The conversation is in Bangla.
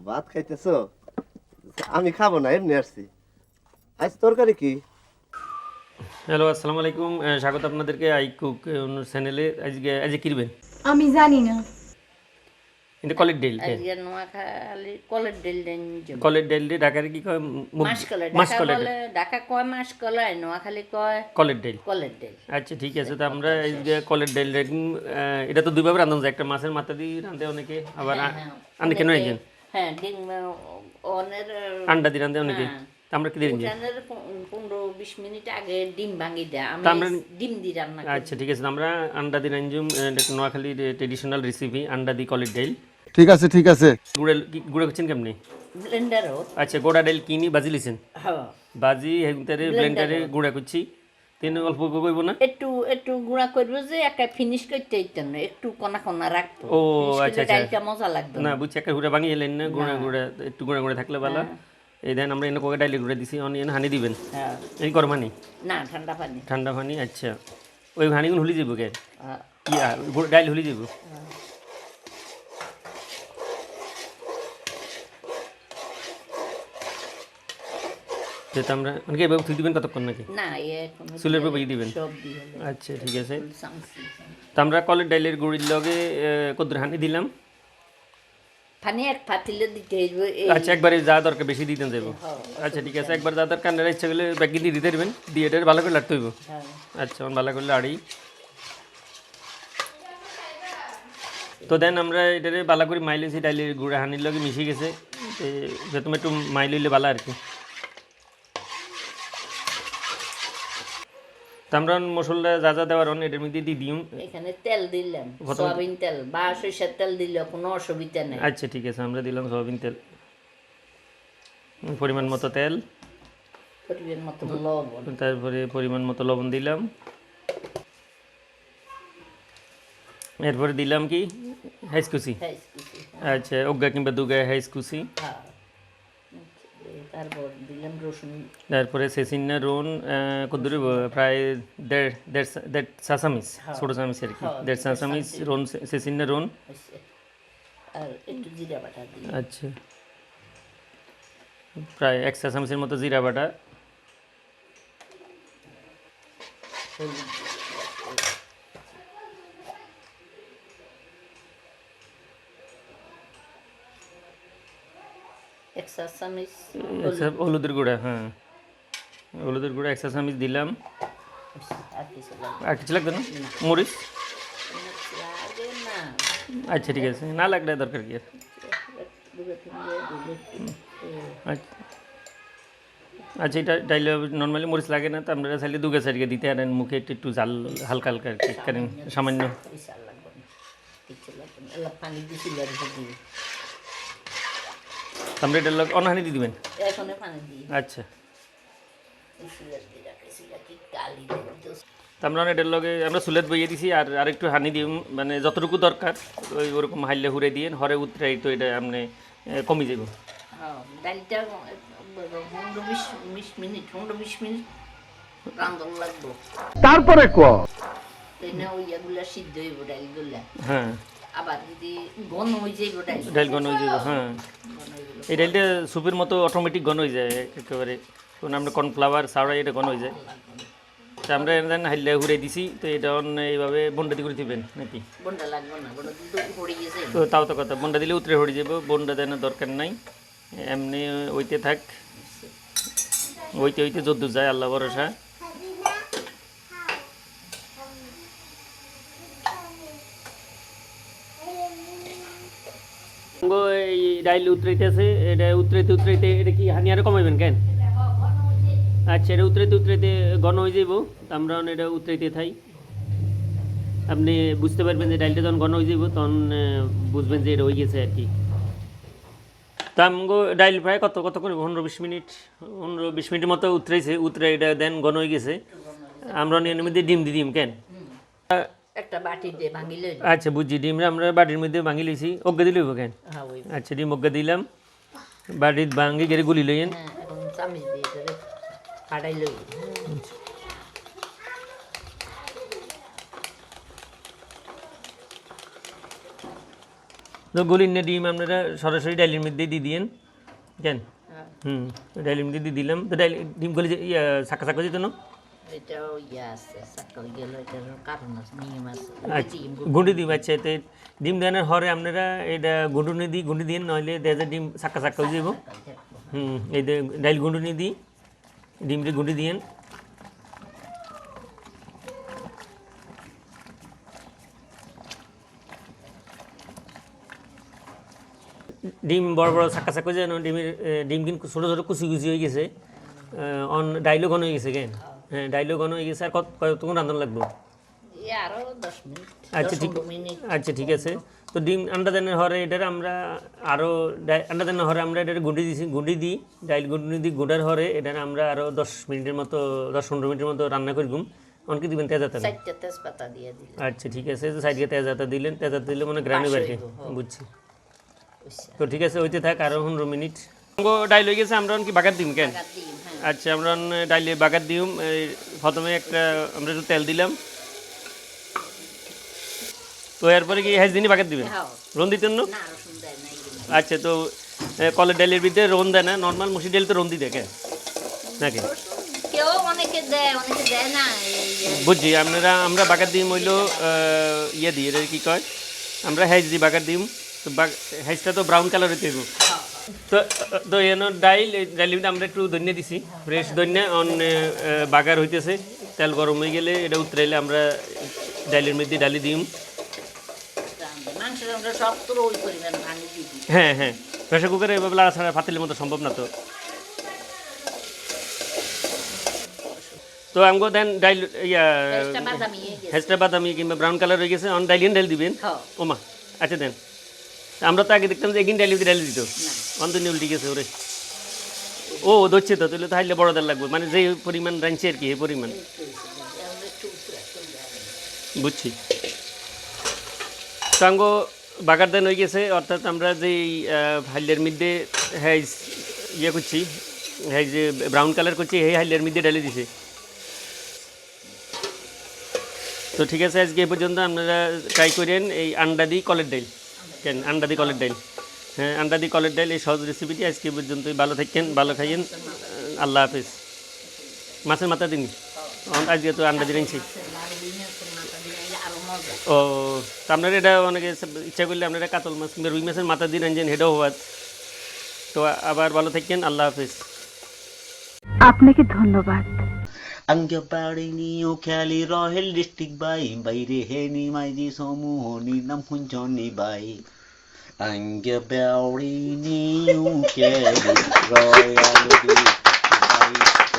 ভাত খাইতেছো? আমি খাবো না, এমনি আসছি। আজ তরকারি কি? হ্যালো, আসসালামু আলাইকুম। স্বাগত আপনাদেরকে আই কুক চ্যানেলে। আজকে কিনবেন আমি জানি না। এটা কলের ডেল কে আজকে নোয়াখালী কলের ডিল দেন কলের ডেল দিয়ে ঢাকার কি কয় মাসকলাই মাস ঢাকা কলের বলে ঢাকা কয় মাসকলাই নোয়াখালী কয় কলের ডেল। কলের ডিল। আচ্ছা ঠিক আছে, তো আমরা আজকে কলের ডেল এটা তো দুইভাবে রান্ধা যায়, একটা মাছের মাথা দিয়ে রান্ধে অনেকে, আবার অনেকে নয় একজন হ্যাঁ ডিম অনের আন্ডা দিয়ে রান্ধে অনেকে। আমরা কি দিয়ে রান্ধি? 15-20 মিনিট আগে ডিম ভাঙি দেয়, আমি আমরা ডিম দিয়ে রান্না করি। আচ্ছা ঠিক আছে, তো আমরা আন্ডা দিয়ে রান্ধুম। নোয়াখালীর ট্রেডিশনাল রেসিপি আন্ডা দিয়ে কলের ডেল। ঠিক আছে ঠিক আছে। গুড়া করছেন কেমনি? ব্লেন্ডারও আচ্ছা, গোড়া ডাইল কিনি বাজি লিছেন, হ্যাঁ বাজি হেগুতারে ব্লেন্ডারে গুঁড়া করছি। তিন অল্প করবো না? একটু একটু গুঁড়া করবো যে একটা ফিনিশ করতে ইতেন না, একটু কণা কণা রাখবো। ও আচ্ছা আচ্ছা, ডালটা মজা লাগবে না বুঝছি, একটা গুঁড়া ভাঙিয়ে এলেন না, গুঁড়া গুঁড়া একটু গুঁড়া গুঁড়া থাকলে ভালো। এই দেন আমরা এনে কোকে ডাইলে গুঁড়া দিছি, অনিয়ন হানি দিবেন। হ্যাঁ এই গরম হানি? না ঠান্ডা পানি। ঠান্ডা পানি। আচ্ছা, ওই হানিগুলো হুলি যাবো কে? হ্যাঁ কি ডাইল হুলি যাবো? যেটা আমরা অনেকে এভাবে থুই দিবেন কতক্ষণ নাকি? না এখন চুলের উপর বইয়ে দিবেন? সব দিয়ে আচ্ছা ঠিক আছে, তো আমরা কলের ডাইলের গুঁড়ির লগে কদ্দুর হানি দিলাম। পানি এক পাতিলে দিতে হইবে। আচ্ছা, একবারে যা দরকার বেশি দিতেন যাবো। আচ্ছা ঠিক আছে, একবার যা দরকার নেড়া ইচ্ছা করলে ব্যাগি দিয়ে দিতে দেবেন, দিয়ে এটা ভালো করে লাড়তে হইব। আচ্ছা, ভালো করে লাড়ি। তো দেন আমরা এটারে ভালো করে মাইলেছি, ডাইলের গুঁড়া হানির লগে মিশে গেছে, প্রথমে একটু মাইল হইলে ভালো আর কি। তো আমরা মশলা যা যা দেওয়ার এটার মধ্যে দিয়ে দিই। এখানে তেল দিলাম, সয়াবিন তেল বা সরিষার তেল দিলে কোনো অসুবিধা নেই। আচ্ছা ঠিক আছে, আমরা দিলাম সয়াবিন তেল, পরিমাণ মতো তেল, পরিমাণ মতো লবণ, তারপরে পরিমাণ মতো লবণ দিলাম। এরপরে দিলাম কি হাইস কুচি। আচ্ছা, অজ্ঞা কিংবা দুগা হাইস কুচি। তারপর দিলাম রসুন, তারপরে সেসিনা রোন কত প্রায় দেড় চা চামিচ, ছোটো চামিচ আর কি, দেড় চা চামিচ রোন, সেসিনা রোন। আর একটু জিরা বাটা দিই। আচ্ছা, প্রায় 1 চা চামিচের মতো জিরা বাটা। এক চা চামচ হলুদের গুঁড়া, হ্যাঁ হলুদের গুঁড়া 1 চা চামিচ দিলাম। আর কিছু লাগবে না? মরিচ লাগে না? আচ্ছা ঠিক আছে, না লাগলে দরকার কি আর। আচ্ছা আচ্ছা, এটা ডাইলে নর্মালি মরিচ লাগে না, তো আপনারা চাইলে দুগা সাইডকে দিতে পারেন, মুখে একটু একটু জাল হালকা হালকা আর কি করেন সামান্য। পানি দিছি আমরা এটার লোক অনহানি দিয়ে দিবেন। এখন পানি দিই। আচ্ছা, তো আমরা এটার লগে আমরা সুলেট বইয়ে দিছি, আর আরেকটু হানি দিই, মানে যতটুকু দরকার ওই ওরকম হাইলে হুড়ে দিয়ে হরে উতরাই, তো এটা আপনি কমে যাব। ডালটা 15-20 মিনিট রান্ধন লাগবে। তারপরে ওইগুলা সিদ্ধ হইব ডালগুলা। হ্যাঁ, আবার যদি ঘন হয়ে যাইব ডাল ঘন হয়ে যাবে। হ্যাঁ, এই ডালটা স্যুপের মতো অটোমেটিক ঘন হয়ে যায় একেবারে, কোন আমরা কর্নফ্লাওয়ার ছাড়াই এটা ঘন হয়ে যায়। তো আমরা হাইলে ঘুরে দিছি, তো এটা এইভাবে বন্ডা দিয়ে করে দিবেন নাকি? বন্ডা লাগবে না, বন্ডা দিতে পড়ে গেছে। তো তাও তো কথা, বন্ডা দিলে উতরে হয়ে যাব, বন্ডা দেওয়ার দরকার নাই, এমনি ওইতে থাক, ওইতে ওইতে যদ্দূর যায় আল্লাহ ভরসা। এই ডাইল উতরাইতেছে, এটা উতরাইতে উতরাইতে এটা কি হানি আরো কমাইবেন কেন? আচ্ছা, এটা উতরাইতে উতরাইতে ঘন হয়ে যাব, আমরা এটা উতরাইতে থাই। আপনি বুঝতে পারবেন যে ডাইলটা যখন ঘন হয়ে যাব, তখন বুঝবেন যে এটা হয়ে গেছে আর কি। তো আমগো ডাইল প্রায় কত কত করে 15-20 মিনিট, 15-20 মিনিটের মতো উতরাইছে, উতরে এটা দেন ঘন হয়ে গেছে। আমরা নিয়ে মধ্যে ডিম দিয়ে দিম কেন? একটা বাটি দিয়ে ভাঙি লই। আচ্ছা বুঝছি, ডিম আমরা বাটির মধ্যে ভাঙি লইছি, অজ্ঞা দিলে হইব কেন? আচ্ছা, ডিম অজ্ঞা দিলাম, বাটির ভাঙি গেড়ে গুলি লইয়েন। এখন চামচ দিয়ে করে ফাটাই লই। তো গলিনে ডিম আপনারা সরাসরি ডাইলের মধ্যে দিয়ে দিয়েন কেন ডাইলের মধ্যে দিয়ে দিলাম তো ডাইল ডিম গলি শাকা শাকা দিত না এটাও ইয়া আছে সাকাল গেল এটার কারণ আছে নিয়ম আছে আচ্ছা গুঁড়ি দিম আচ্ছা তো ডিম দেওয়ার হরে আপনারা এটা গুঁড়ুনি দিই গুঁড়ি দিন নইলে দেখা ডিম শাকা শাকা হয়ে যাব এই ডাইল গুঁড়ুনি দিই ডিমটি গুঁড়ি দিয়েন ডিম বড় বড় শাকা শাকা যেন ডিমের ডিম কিন্তু ছোটো ছোটো কুচি কুচি হয়ে গেছে অন ডাইলও ঘন হয়ে গেছে কেন হ্যাঁ ডাইলও ঘন হয়ে গেছে আর কতক্ষণ রান্না লাগবে আরো 10 মিনিট আচ্ছা ঠিক আচ্ছা ঠিক আছে তো ডিম আন্ডা দেনের হরে এটার আমরা আরও আন্ডা দেনের হরে আমরা এটার গুঁড়ি দিই ডাইল গুঁড়ি দিই গুঁড়ার হরে এটার আমরা আরও 10 মিনিটের মতো 10-15 মিনিটের মতো রান্না করগুম অনেকে দিবেন তেজাতা তেজপাতা দিয়ে দিলেন আচ্ছা ঠিক আছে সাইডে তেজাতা দিলেন তেজাতা দিলে মানে গ্রামে বাড়ি বুঝছি তো ঠিক আছে ওইতে থাক আরও 15 মিনিট ডাইল হয়ে গেছে আমরা কি বাগার দিম কেন আচ্ছা আমরা ডাইলে বাগার দিম প্রথমে একটা আমরা একটু তেল দিলাম তো এরপরে কি হেজ দিনই বাগার দিবেন রন দিতেন না আচ্ছা তো কলের ডাইলের ভিতরে রন দেয় না নর্মাল মুসি ডাইল তো রন দিতে কেন নাকি কেউ অনেকে দেয় না বুঝছি আপনারা আমরা বাগার দিম হইলো ইয়ে দিই এটা কি কয় আমরা হেজ দিই বাগার দিম তো হেজটা তো ব্রাউন কালার হইতে হইব তো এনো ডাইল আমরা একটু দৈন্য দিছি ফ্রেশ দৈন্য অন বাগার হইতেছে তেল গরম হয়ে গেলে এটা উতরাইলে আমরা ডাইলের মধ্যে ডালি দিম হ্যাঁ হ্যাঁ প্রেসার কুকারে এভাবে লাড়া ছাড়া ফাতিলের মতো সম্ভব না তো আমগো দেন ডাইল হেজটা বাদামি কিংবা ব্রাউন কালার হয়ে গেছে অন ডাইলিয়ান ডাইল দিবেন ওমা আচ্ছা দেন আমরা তো আগে দেখতাম যে এগিন ডাইলি দিত অন্তনি উল্টি গেছে ওরে ও ধরছে তো তাহলে তো হাইলে বড় ডাল লাগবে মানে যে পরিমাণ রাঁধছে আর কি এই পরিমাণ বুঝছি সাঙ্গো বাগার দেন হয়ে গেছে অর্থাৎ আমরা যে হাইলের মধ্যে হাইজ ইয়ে করছি হাইজ ব্রাউন কালার করছি এই হাইলের মধ্যে ডালি দিছে তো ঠিক আছে আজকে এই পর্যন্ত আপনারা ট্রাই করেন এই আন্ডা দিয়ে কলের ডাইল কেন আন্ডা দিয়ে কলের ডাইল হ্যাঁ আন্ডা দিয়ে কলের ডাইল এই সহজ রেসিপিটি আজকে পর্যন্তই ভালো থাকেন ভালো খাইয়েন আল্লাহ হাফিজ মাছের মাথা দিন আজকে তো আন্ডা দিয়ে নিচ্ছি ও তো আপনারা এটা অনেকে ইচ্ছা করলে আপনারা কাতল মাছ কিংবা রুই মাছের মাথা দিন আনছেন হেডও হওয়ার তো আবার ভালো থাকেন আল্লাহ হাফিজ আপনাকে ধন্যবাদ Angga parini Noakhali Royal District by Baire Heni Maiji Somuhoni Nampunchoni by Angga parini Noakhali Royal District